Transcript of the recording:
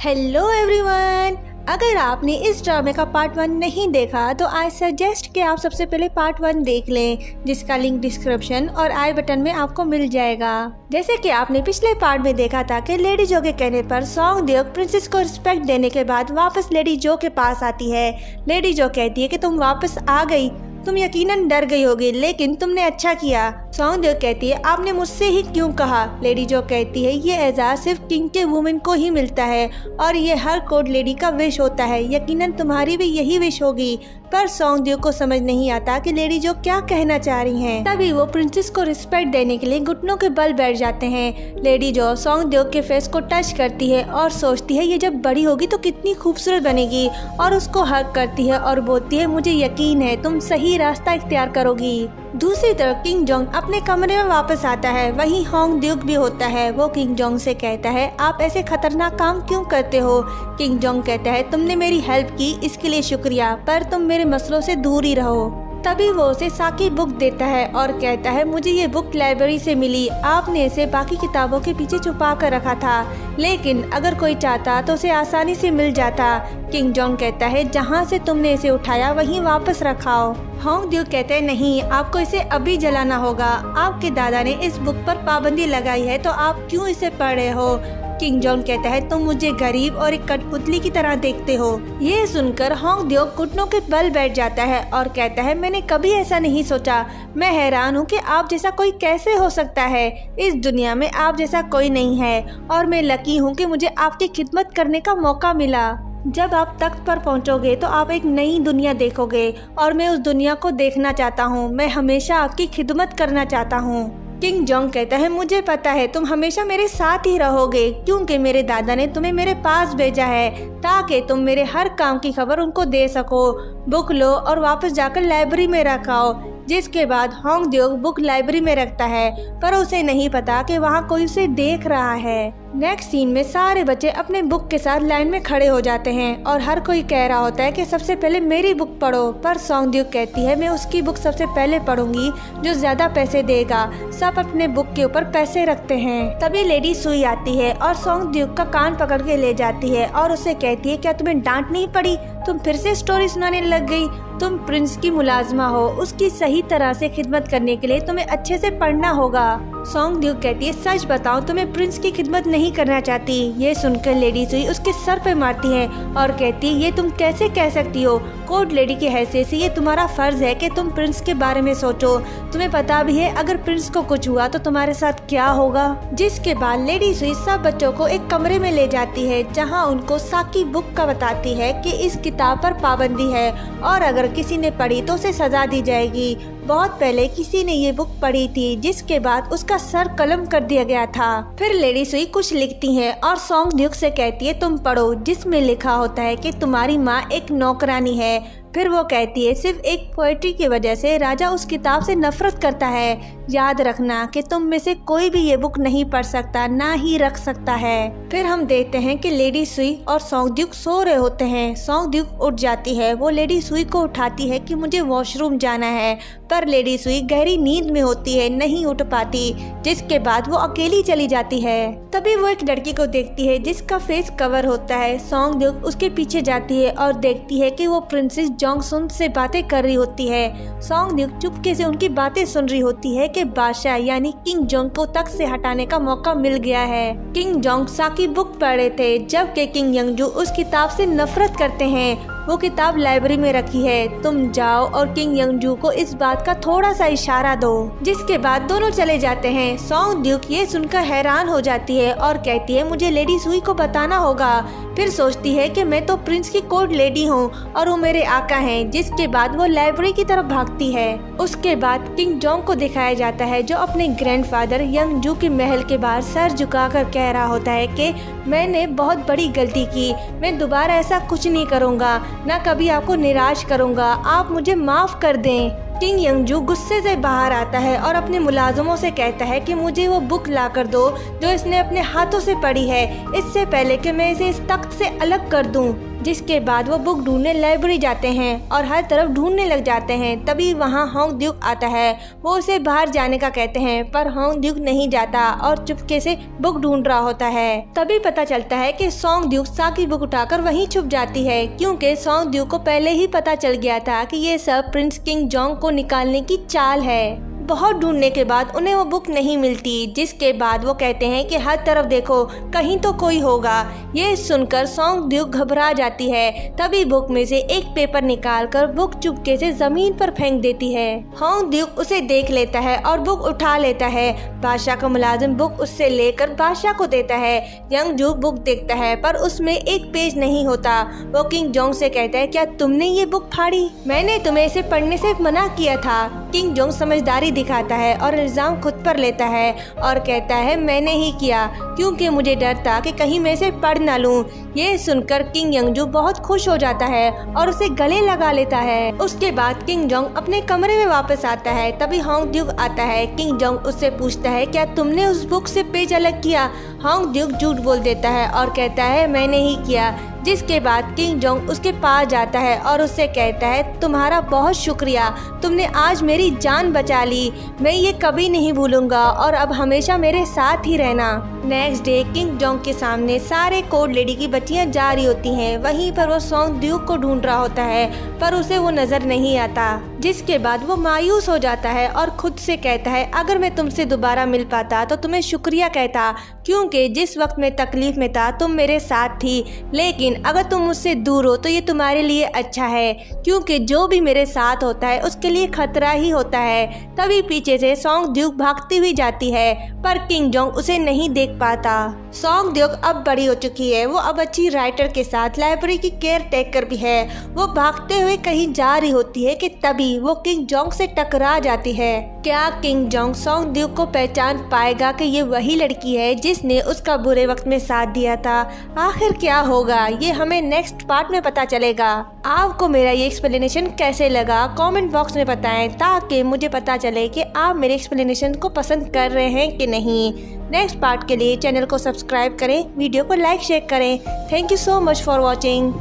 Hello everyone, अगर आपने इस ड्रामे का पार्ट 1 नहीं देखा तो आई सजेस्ट कि आप सबसे पहले पार्ट 1 देख लें, जिसका लिंक डिस्क्रिप्शन और आई बटन में आपको मिल जाएगा। जैसे कि आपने पिछले पार्ट में देखा था कि लेडी जो के कहने पर सॉन्ग देओक प्रिंसेस को रिस्पेक्ट देने के बाद वापस लेडी जो के पास आती है। लेडी जो कहती है कि तुम वापस आ गई, तुम यकीनन डर गई होगी लेकिन तुमने अच्छा किया। सॉन्ग देओक कहती है आपने मुझसे ही क्यों कहा। लेडी जो कहती है ये एजाज सिर्फ किंग के वुमेन को ही मिलता है और ये हर कोर्ट लेडी का विश होता है, यकीनन तुम्हारी भी यही विश होगी। पर सॉन्ग देओक को समझ नहीं आता कि लेडी जो क्या कहना चाह रही हैं। तभी वो प्रिंसेस को रिस्पेक्ट देने के लिए घुटनों के बल बैठ जाते हैं। लेडी जो सॉन्ग देओक के फेस को टच करती है और सोचती है ये जब बड़ी होगी तो कितनी खूबसूरत बनेगी, और उसको हग करती है और बोलती है मुझे यकीन है तुम सही रास्ता इख्तियार करोगी। दूसरी तरफ किंग जोंग अपने कमरे में वापस आता है, वहीं होंग देओक भी होता है। वो किंग जोंग से कहता है आप ऐसे खतरनाक काम क्यों करते हो। किंग जोंग कहता है तुमने मेरी हेल्प की इसके लिए शुक्रिया, पर तुम मेरे मसलों से दूर ही रहो। तभी वो उसे साकी बुक देता है और कहता है मुझे ये बुक लाइब्रेरी से मिली, आपने इसे बाकी किताबों के पीछे छुपा कर रखा था, लेकिन अगर कोई चाहता तो उसे आसानी से मिल जाता। किंग जोंग कहता है जहाँ से तुमने इसे उठाया वहीं वापस रखाओ। होंग देओक कहते हैं नहीं, आपको इसे अभी जलाना होगा, आपके दादा ने इस बुक पर पाबंदी लगाई है तो आप क्यों इसे पढ़ रहे हो। किंग जोंग कहता है तुम मुझे गरीब और एक कठपुतली की तरह देखते हो। ये सुनकर होंग देओक घुटनों के बल बैठ जाता है और कहता है मैंने कभी ऐसा नहीं सोचा, मैं हैरान हूँ कि आप जैसा कोई कैसे हो सकता है। इस दुनिया में आप जैसा कोई नहीं है और मैं लकी हूँ कि मुझे आपकी खिदमत करने का मौका मिला। जब आप तख्त पर पहुंचोगे तो आप एक नई दुनिया देखोगे और मैं उस दुनिया को देखना चाहता हूं। मैं हमेशा आपकी खिदमत करना चाहता हूं। किंग जोंग कहता है मुझे पता है तुम हमेशा मेरे साथ ही रहोगे, क्योंकि मेरे दादा ने तुम्हें मेरे पास भेजा है ताकि तुम मेरे हर काम की खबर उनको दे सको। बुक लो और वापस जाकर लाइब्रेरी में रखाओ। जिसके बाद होंग देओक बुक लाइब्रेरी में रखता है, पर उसे नहीं पता कि वहाँ कोई उसे देख रहा है। नेक्स्ट सीन में सारे बच्चे अपने बुक के साथ लाइन में खड़े हो जाते हैं और हर कोई कह रहा होता है कि सबसे पहले मेरी बुक पढ़ो, पर सॉन्ग देओक कहती है मैं उसकी बुक सबसे पहले पढ़ूंगी जो ज्यादा पैसे देगा। सब अपने बुक के ऊपर पैसे रखते हैं। तभी लेडी सुई आती है और सॉन्ग देओक का कान पकड़ के ले जाती है और उसे कहती है क्या तुम्हें डांट नहीं पड़ी, तुम फिर से स्टोरी सुनाने लग गई। तुम प्रिंस की मुलाजमा हो, उसकी सही तरह से खिदमत करने के लिए तुम्हें अच्छे से पढ़ना होगा। सॉन्ग देओक कहती है सच बताओ तुम्हें प्रिंस की खिदमत नहीं करना चाहती। ये सुनकर लेडी सुई उसके सर पे मारती है और कहती है ये तुम कैसे कह सकती हो, कोर्ट लेडी की हैसियत से ये तुम्हारा फर्ज है कि तुम प्रिंस के बारे में सोचो। तुम्हें पता भी है अगर प्रिंस को कुछ हुआ तो तुम्हारे साथ क्या होगा। जिसके बाद लेडी सुई सब बच्चों को एक कमरे में ले जाती है जहाँ उनको साकी बुक का बताती है कि इस किताब पर पाबंदी है और अगर किसी ने पढ़ी तो उसे सजा दी जाएगी। बहुत पहले किसी ने ये बुक पढ़ी थी जिसके बाद उसका सर कलम कर दिया गया था। फिर लेडी सुई कुछ लिखती है और सॉन्ग देओक से कहती है तुम पढ़ो, जिसमें लिखा होता है कि तुम्हारी माँ एक नौकरानी है। फिर वो कहती है सिर्फ एक पोएट्री की वजह से राजा उस किताब से नफरत करता है। याद रखना कि तुम में से कोई भी ये बुक नहीं पढ़ सकता, ना ही रख सकता है। फिर हम देखते हैं कि लेडी सुई और सॉन्ग देओक सो रहे होते हैं। सॉन्ग देओक उठ जाती है, वो लेडी सुई को उठाती है कि मुझे वॉशरूम जाना है, पर लेडी सुई गहरी नींद में होती है, नहीं उठ पाती। जिसके बाद वो अकेली चली जाती है। तभी वो एक लड़की को देखती है जिसका फेस कवर होता है। सॉन्ग देओक उसके पीछे जाती है और देखती है कि वो प्रिंसेस जोंग सुन से बातें कर रही होती है। सॉन्ग देओक चुपके से उनकी बातें सुन रही होती है कि बादशाह यानी किंग जोंग को तख्त से हटाने का मौका मिल गया है। किंग जोंग साकी बुक पढ़ रहे थे जबकि किंग यंगजू उस किताब से नफरत करते हैं। वो किताब लाइब्रेरी में रखी है, तुम जाओ और किंग यंगजू को इस बात का थोड़ा सा इशारा दो। जिसके बाद दोनों चले जाते हैं। सॉन्ग देओक ये सुनकर हैरान हो जाती है और कहती है मुझे लेडी सुई को बताना होगा। फिर सोचती है कि मैं तो प्रिंस की कोर्ट लेडी हूँ और वो मेरे आका हैं। जिसके बाद वो लाइब्रेरी की तरफ भागती है। उसके बाद किंग जोंग को दिखाया जाता है जो अपने ग्रैंडफादर यंगजू के महल के बाहर सर झुकाकर कह रहा होता है कि मैंने बहुत बड़ी गलती की, मैं दोबारा ऐसा कुछ नहीं करूँगा, ना कभी आपको निराश करूँगा, आप मुझे माफ कर दें। किंग यंगजू गुस्से से बाहर आता है और अपने मुलाजमों से कहता है कि मुझे वो बुक ला कर दो जो इसने अपने हाथों से पढ़ी है, इससे पहले कि मैं इसे इस तख्त से अलग कर दूं। जिसके बाद वो बुक ढूंढने लाइब्रेरी जाते हैं और हर तरफ ढूंढने लग जाते हैं। तभी वहाँ होंग ड्यूक आता है। वो उसे बाहर जाने का कहते हैं पर होंग ड्यूक नहीं जाता और चुपके से बुक ढूंढ रहा होता है। तभी पता चलता है कि सोंग ड्यूक सा की बुक उठाकर वहीं छुप जाती है, क्योंकि सोंग ड्यूक को पहले ही पता चल गया था कि ये सब प्रिंस किंग जोंग को निकालने की चाल है। बहुत ढूंढने के बाद उन्हें वो बुक नहीं मिलती, जिसके बाद वो कहते हैं कि हर तरफ देखो, कहीं तो कोई होगा। ये सुनकर सोंग ड्यूक घबरा जाती है। तभी बुक में से एक पेपर निकालकर बुक चुपके से जमीन पर फेंक देती है। होंग ड्यूक उसे देख लेता है और बुक उठा लेता है। बादशाह का मुलाजिम बुक उससे लेकर बादशाह को देता है। यंग जू बुक देखता है पर उसमें एक पेज नहीं होता। वो किंग जोंग से कहता है, क्या तुमने ये बुक फाड़ी? मैंने तुम्हें इसे पढ़ने से मना किया था। किंग जोंग समझदारी दिखाता है और इल्जाम खुद पर लेता है और कहता है, मैंने ही किया क्योंकि मुझे डर था कि कहीं मैं इसे पढ़ ना लूं। ये सुनकर किंग यंगजू बहुत खुश हो जाता है और उसे गले लगा लेता है। उसके बाद किंग जोंग अपने कमरे में वापस आता है। तभी होंग ड्यूक आता है। किंग जोंग उससे पूछता है, क्या तुमने उस बुक से पेज अलग किया? होंग ड्यूक झूठ बोल देता है और कहता है, मैंने ही किया। जिसके बाद किंग जोंग उसके पास जाता है और उससे कहता है, तुम्हारा बहुत शुक्रिया, तुमने आज मेरी जान बचा ली। मैं ये कभी नहीं भूलूंगा और अब हमेशा मेरे साथ ही रहना। नेक्स्ट डे किंग जोंग के सामने सारे कोड लेडी की बच्चियां जा रही होती हैं। वहीं पर वो सोंग ड्यूक को ढूंढ रहा होता है पर उसे वो नजर नहीं आता। जिसके बाद वो मायूस हो जाता है और खुद से कहता है, अगर मैं तुमसे दोबारा मिल पाता तो तुम्हें शुक्रिया कहता, क्योंकि जिस वक्त मैं तकलीफ में था तुम मेरे साथ थी। लेकिन अगर तुम मुझसे दूर हो तो ये तुम्हारे लिए अच्छा है, क्योंकि जो भी मेरे साथ होता है उसके लिए खतरा ही होता है। तभी पीछे से सोंग ड्यूक भागती हुई जाती है पर किंग जोंग उसे नहीं देख पाता। सोंग ड्यूक अब बड़ी हो चुकी है। वो अब अच्छी राइटर के साथ लाइब्रेरी की केयर टेकर भी है। वो भागते हुए कहीं जा रही होती है कि तभी वो किंग जोंग से टकरा जाती है। क्या किंग जोंग सोंग ड्यूक को पहचान पाएगा कि ये वही लड़की है जिसने उसका बुरे वक्त में साथ दिया था? आखिर क्या होगा ये हमें नेक्स्ट पार्ट में पता चलेगा। आपको मेरा ये एक्सप्लेनेशन कैसे लगा कमेंट बॉक्स में बताएं, ताकि मुझे पता चले कि आप मेरे एक्सप्लेनेशन को पसंद कर रहे हैं कि नहीं। नेक्स्ट पार्ट के लिए चैनल को सब्सक्राइब करें, वीडियो को लाइक शेयर करें। Thank you so much for watching.